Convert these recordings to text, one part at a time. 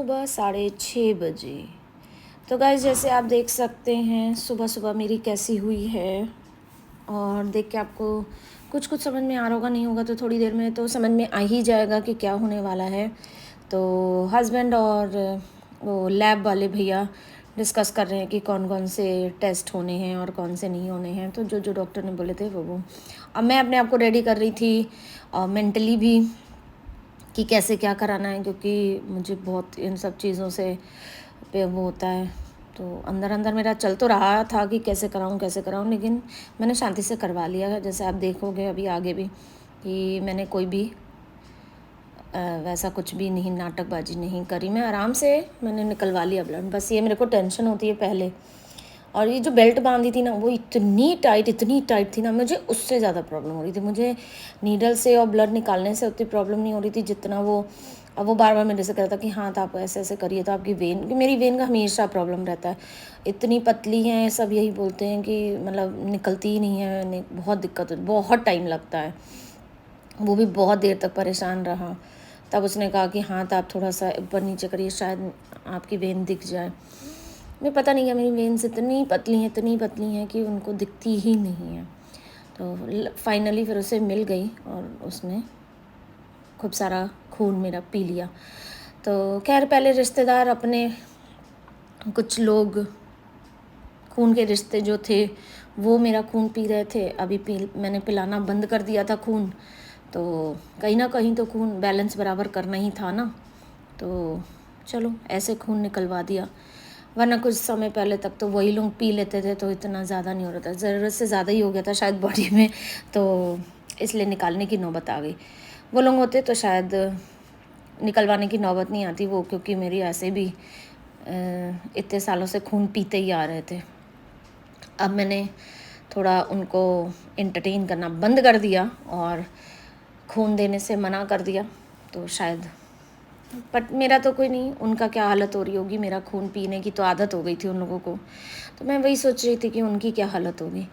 सुबह 6:30 बजे। तो गाइस जैसे आप देख सकते हैं सुबह सुबह मेरी कैसी हुई है, और देख के आपको कुछ कुछ समझ में आ रहा होगा, नहीं होगा तो थोड़ी देर में तो समझ में आ ही जाएगा कि क्या होने वाला है। तो हस्बैंड और वो लैब वाले भैया डिस्कस कर रहे हैं कि कौन कौन से टेस्ट होने हैं और कौन से नहीं होने हैं। तो जो जो डॉक्टर ने बोले थे वो अब मैं अपने आप को रेडी कर रही थी, और मेंटली भी, कि कैसे क्या कराना है, क्योंकि मुझे बहुत इन सब चीज़ों से पे वो होता है। तो अंदर अंदर मेरा चल तो रहा था कि कैसे कराऊं, लेकिन मैंने शांति से करवा लिया। जैसे आप देखोगे अभी आगे भी कि मैंने कोई भी वैसा कुछ भी नहीं, नाटकबाजी नहीं करी। मैं आराम से मैंने निकलवा लिया ब्लड। बस ये मेरे को टेंशन होती है पहले, और ये जो बेल्ट बांधी थी ना वो इतनी टाइट थी ना, मुझे उससे ज़्यादा प्रॉब्लम हो रही थी। मुझे नीडल से और ब्लड निकालने से उतनी प्रॉब्लम नहीं हो रही थी जितना वो, अब वो बार बार मेरे से कहता कि हाँ तो आप ऐसे ऐसे करिए तो आपकी वेन, कि मेरी वेन का हमेशा प्रॉब्लम रहता है। इतनी पतली हैं, सब यही बोलते हैं कि मतलब निकलती ही नहीं है, बहुत दिक्कत होती, बहुत टाइम लगता है। वो भी बहुत देर तक परेशान रहा। तब उसने कहा कि हाँ तो आप थोड़ा सा ऊपर नीचे करिए, शायद आपकी वेन दिख जाए। मैं पता नहीं क्या, मेरी वेन्स इतनी पतली हैं कि उनको दिखती ही नहीं है। तो फाइनली फिर उसे मिल गई और उसने खूब सारा खून मेरा पी लिया। तो खैर पहले रिश्तेदार अपने कुछ लोग, खून के रिश्ते जो थे वो मेरा खून पी रहे थे। अभी मैंने पिलाना बंद कर दिया था खून, तो कहीं ना कहीं तो खून बैलेंस बराबर करना ही था ना। तो चलो ऐसे खून निकलवा दिया, वरना कुछ समय पहले तक तो वही लोग पी लेते थे तो इतना ज़्यादा नहीं हो रहा था। ज़रूरत से ज़्यादा ही हो गया था शायद बॉडी में, तो इसलिए निकालने की नौबत आ गई। वो लोग होते तो शायद निकलवाने की नौबत नहीं आती वो, क्योंकि मेरी ऐसे भी इतने सालों से खून पीते ही आ रहे थे। अब मैंने थोड़ा उनको एंटरटेन करना बंद कर दिया और खून देने से मना कर दिया, तो शायद, बट मेरा तो कोई नहीं, उनका क्या हालत हो रही होगी। मेरा खून पीने की तो आदत हो गई थी उन लोगों को, तो मैं वही सोच रही थी कि उनकी क्या हालत होगी।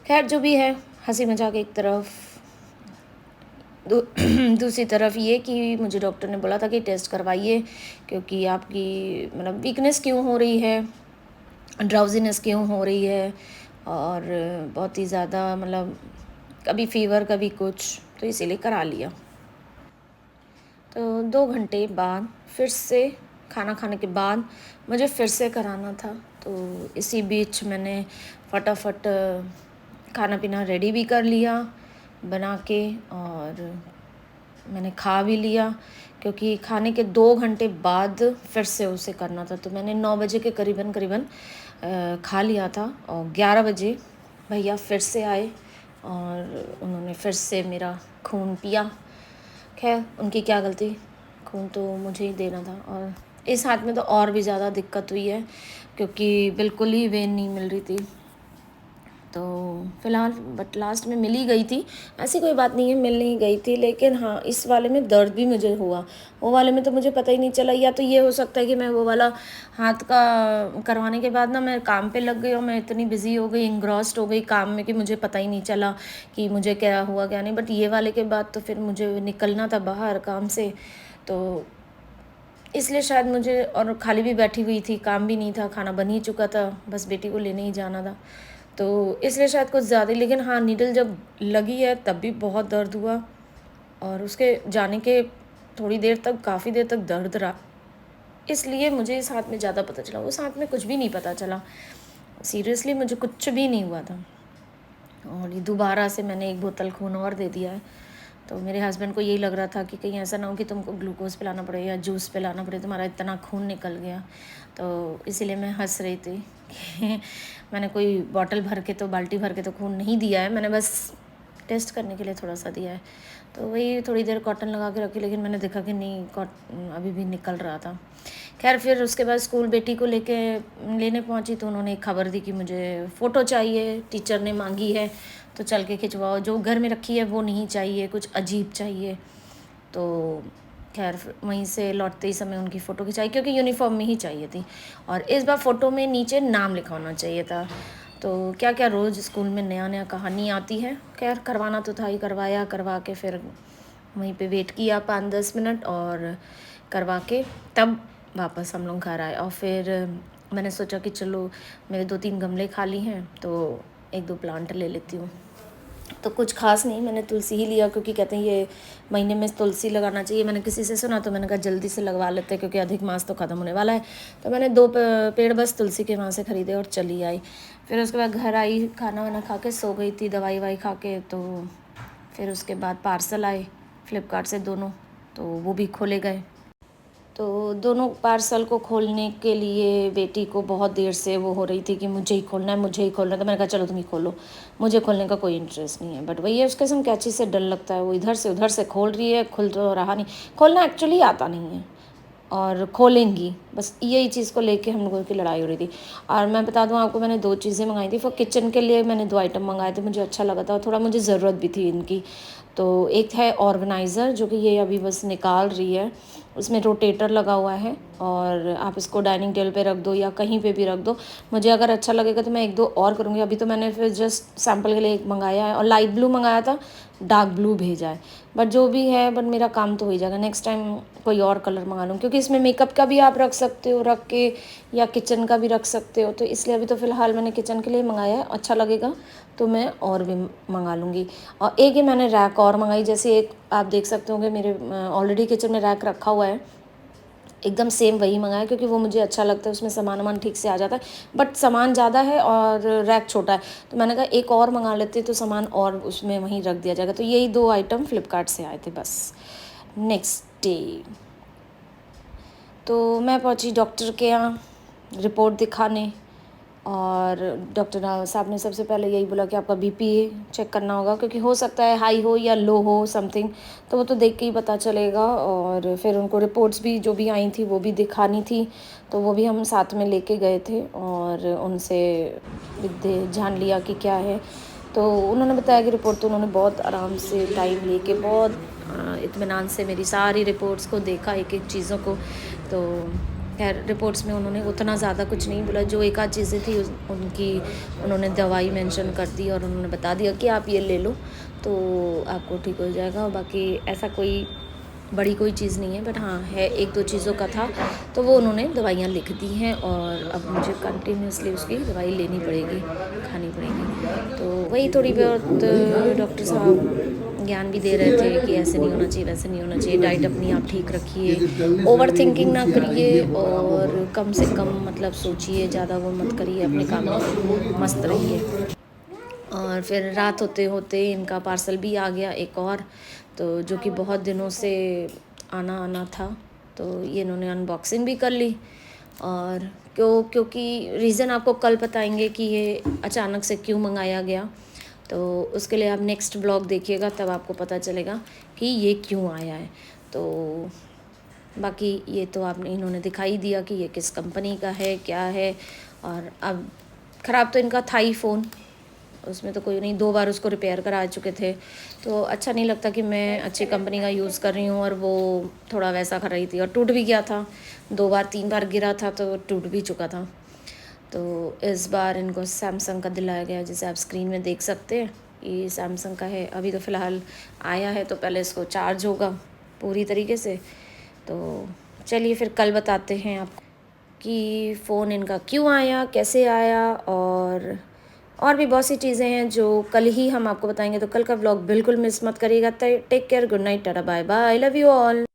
खैर जो भी है, हंसी मजाक एक तरफ, दूसरी तरफ ये कि मुझे डॉक्टर ने बोला था कि टेस्ट करवाइए, क्योंकि आपकी मतलब वीकनेस क्यों हो रही है, ड्राउजीनेस क्यों हो रही है, और बहुत ही ज़्यादा मतलब कभी फीवर कभी कुछ, तो इसीलिए करा लिया। तो 2 घंटे बाद फिर से, खाना खाने के बाद मुझे फिर से कराना था। तो इसी बीच मैंने फटाफट खाना पीना रेडी भी कर लिया बना के, और मैंने खा भी लिया, क्योंकि खाने के 2 घंटे बाद फिर से उसे करना था। तो मैंने 9 बजे के करीबन करीबन खा लिया था, और 11 बजे भैया फिर से आए और उन्होंने फिर से मेरा खून पिया। खैर उनकी क्या गलती, खून तो मुझे ही देना था। और इस हाथ में तो और भी ज़्यादा दिक्कत हुई है, क्योंकि बिल्कुल ही वेन नहीं मिल रही थी। तो फ़िलहाल बट लास्ट में मिल ही गई थी, ऐसी कोई बात नहीं है, मिल नहीं गई थी। लेकिन हाँ इस वाले में दर्द भी मुझे हुआ, वो वाले में तो मुझे पता ही नहीं चला। या तो ये हो सकता है कि मैं वो वाला हाथ का करवाने के बाद ना मैं काम पे लग गई, और मैं इतनी बिजी हो गई, इंग्रॉस्ड हो गई काम में, कि मुझे पता ही नहीं चला कि मुझे क्या हुआ क्या नहीं। बट ये वाले के बाद तो फिर मुझे निकलना था बाहर काम से, तो इसलिए शायद मुझे, और खाली भी बैठी हुई थी, काम भी नहीं था, खाना बन ही चुका था, बस बेटी को लेने ही जाना था, तो इसलिए शायद कुछ ज़्यादा ही। लेकिन हाँ नीडल जब लगी है तब भी बहुत दर्द हुआ, और उसके जाने के थोड़ी देर तक, काफ़ी देर तक दर्द रहा। इसलिए मुझे इस हाथ में ज़्यादा पता चला, उस हाथ में कुछ भी नहीं पता चला। सीरियसली मुझे कुछ भी नहीं हुआ था। और ये दोबारा से मैंने 1 बोतल खून और दे दिया है। तो मेरे हस्बैंड को यही लग रहा था कि कहीं ऐसा ना हो कि तुमको ग्लूकोज पिलाना पड़े या जूस पिलाना पड़े, तुम्हारा इतना खून निकल गया। तो इसीलिए मैं हंस रही थी कि मैंने कोई बॉटल भर के, तो बाल्टी भर के तो खून नहीं दिया है, मैंने बस टेस्ट करने के लिए थोड़ा सा दिया है। तो वही थोड़ी देर कॉटन लगा के रखी, लेकिन मैंने देखा कि नहीं, अभी भी निकल रहा था। खैर फिर उसके बाद स्कूल बेटी को लेने पहुंची, तो उन्होंने एक खबर दी कि मुझे फ़ोटो चाहिए, टीचर ने मांगी है तो चल के खिंचवाओ, जो घर में रखी है वो नहीं चाहिए, कुछ अजीब चाहिए। तो खैर वहीं से लौटते ही समय उनकी फ़ोटो खिंचाई, क्योंकि यूनिफॉर्म में ही चाहिए थी, और इस बार फ़ोटो में नीचे नाम लिखा होना चाहिए था। तो क्या क्या रोज़ स्कूल में नया नया कहानी आती है। खैर करवाना तो था ही, करवा के फिर वहीं पे वेट किया 5-10 मिनट, और करवा के तब वापस हम लोग घर आए और फिर मैंने सोचा कि चलो मेरे 2-3 गमले खाली हैं तो 1-2 प्लांट ले लेती हूँ। तो कुछ ख़ास नहीं, मैंने तुलसी ही लिया क्योंकि कहते हैं ये महीने में तुलसी लगाना चाहिए। मैंने किसी से सुना तो मैंने कहा जल्दी से लगवा लेते हैं क्योंकि अधिक मास तो ख़त्म होने वाला है। तो मैंने 2 पेड़ बस तुलसी के वहाँ से ख़रीदे और चली आई। फिर उसके बाद घर आई, खाना वाना खा के सो गई थी, दवाई ववाई खा के। तो फिर उसके बाद पार्सल आए फ्लिपकार्ट से दोनों, तो वो भी खोले गए। तो दोनों पार्सल को खोलने के लिए बेटी को बहुत देर से वो हो रही थी कि मुझे ही खोलना है, मुझे ही खोलना है। तो मैंने कहा चलो तुम ही खोलो, मुझे खोलने का कोई इंटरेस्ट नहीं है। बट वही है, उसके संग कैंची से डर लगता है, वो इधर से उधर से खोल रही है, खुल तो रहा नहीं, खोलना एक्चुअली आता नहीं है और खोलेंगी, बस यही चीज़ को लेके हम लोगों की लड़ाई हो रही थी। और मैं बता दूं आपको, मैंने 2 चीज़ें मंगाई थी फॉर किचन के लिए। मैंने 2 आइटम मंगाए थे, मुझे अच्छा लगा था और थोड़ा मुझे ज़रूरत भी थी इनकी। तो एक है ऑर्गेनाइज़र, जो कि ये अभी बस निकाल रही है। उसमें रोटेटर लगा हुआ है और आप इसको डाइनिंग टेबल पे रख दो या कहीं पे भी रख दो। मुझे अगर अच्छा लगेगा तो मैं 1-2 और करूँगी। अभी तो मैंने फिर जस्ट सैम्पल के लिए एक मंगाया है और लाइट ब्लू मंगाया था, डार्क ब्लू भेजा है। बट जो भी है, बट मेरा काम तो हो ही जाएगा। नेक्स्ट टाइम कोई और कलर मंगा लूँ क्योंकि इसमें मेकअप का भी आप रख सकते हो रख के, या किचन का भी रख सकते हो। तो इसलिए अभी तो फ़िलहाल मैंने किचन के लिए मंगाया है। अच्छा लगेगा तो मैं और भी मंगा लूँगी। और एक ही मैंने रैक और मंगाई, जैसे एक आप देख सकते होंगे मेरे ऑलरेडी किचन में रैक रखा हुआ है, एकदम सेम वही मंगाया क्योंकि वो मुझे अच्छा लगता है, उसमें सामान वामान ठीक से आ जाता है। बट सामान ज़्यादा है और रैक छोटा है, तो मैंने कहा एक और मंगा लेते तो सामान और उसमें वहीं रख दिया जाएगा। तो यही 2 आइटम फ्लिपकार्ट से आए थे बस। नेक्स्ट डे तो मैं पहुंची डॉक्टर के यहाँ रिपोर्ट दिखाने, और डॉक्टर साहब ने सबसे पहले यही बोला कि आपका बीपी चेक करना होगा क्योंकि हो सकता है हाई हो या लो हो समथिंग, तो वो तो देख के ही पता चलेगा। और फिर उनको रिपोर्ट्स भी जो भी आई थी वो भी दिखानी थी, तो वो भी हम साथ में लेके गए थे और उनसे जान लिया कि क्या है। तो उन्होंने बताया कि रिपोर्ट तो उन्होंने बहुत आराम से टाइम लेके बहुत इत्मीनान से मेरी सारी रिपोर्ट्स को देखा, एक एक चीज़ों को। तो खैर रिपोर्ट्स में उन्होंने उतना ज़्यादा कुछ नहीं बोला, जो एक आध चीज़ें थी उनकी उन्होंने दवाई मेंशन कर दी और उन्होंने बता दिया कि आप ये ले लो तो आपको ठीक हो जाएगा। और बाकी ऐसा कोई बड़ी कोई चीज़ नहीं है, बट हाँ है 1-2 चीज़ों का था, तो वो उन्होंने दवाइयाँ लिख दी हैं और अब मुझे कंटिन्यूसली उसकी दवाई लेनी पड़ेगी, खानी पड़ेगी। तो वही थोड़ी बहुत डॉक्टर साहब ज्ञान भी दे रहे थे कि ऐसे नहीं होना चाहिए, वैसे नहीं होना चाहिए, डाइट अपनी आप ठीक रखिए, ओवर थिंकिंग ना करिए और कम से कम मतलब सोचिए, ज़्यादा वो मत करिए, अपने काम में मस्त रहिए। और फिर रात होते होते इनका पार्सल भी आ गया एक और, तो जो कि बहुत दिनों से आना था, तो ये इन्होंने अनबॉक्सिंग भी कर ली। और क्योंकि रीज़न आपको कल बताएंगे कि ये अचानक से क्यों मंगाया गया, तो उसके लिए आप नेक्स्ट ब्लॉग देखिएगा, तब आपको पता चलेगा कि ये क्यों आया है। तो बाकी ये तो आपने इन्होंने दिखाई दिया कि ये किस कंपनी का है क्या है। और अब ख़राब तो इनका था ही फ़ोन, उसमें तो कोई नहीं, 2 बार उसको रिपेयर करा चुके थे। तो अच्छा नहीं लगता कि मैं अच्छी कंपनी का यूज़ कर रही हूँ और वो थोड़ा वैसा कर रही थी और टूट भी गया था, 2 बार 3 बार गिरा था तो टूट भी चुका था। तो इस बार इनको सैमसंग का दिलाया गया, जैसे आप स्क्रीन में देख सकते हैं ये सैमसंग का है। अभी तो फ़िलहाल आया है, तो पहले इसको चार्ज होगा पूरी तरीके से। तो चलिए फिर कल बताते हैं आपको कि फ़ोन इनका क्यों आया, कैसे आया, और भी बहुत सी चीज़ें हैं जो कल ही हम आपको बताएंगे। तो कल का व्लॉग बिल्कुल मिस मत करिएगा। Take care, good night, tata, bye bye, love you all.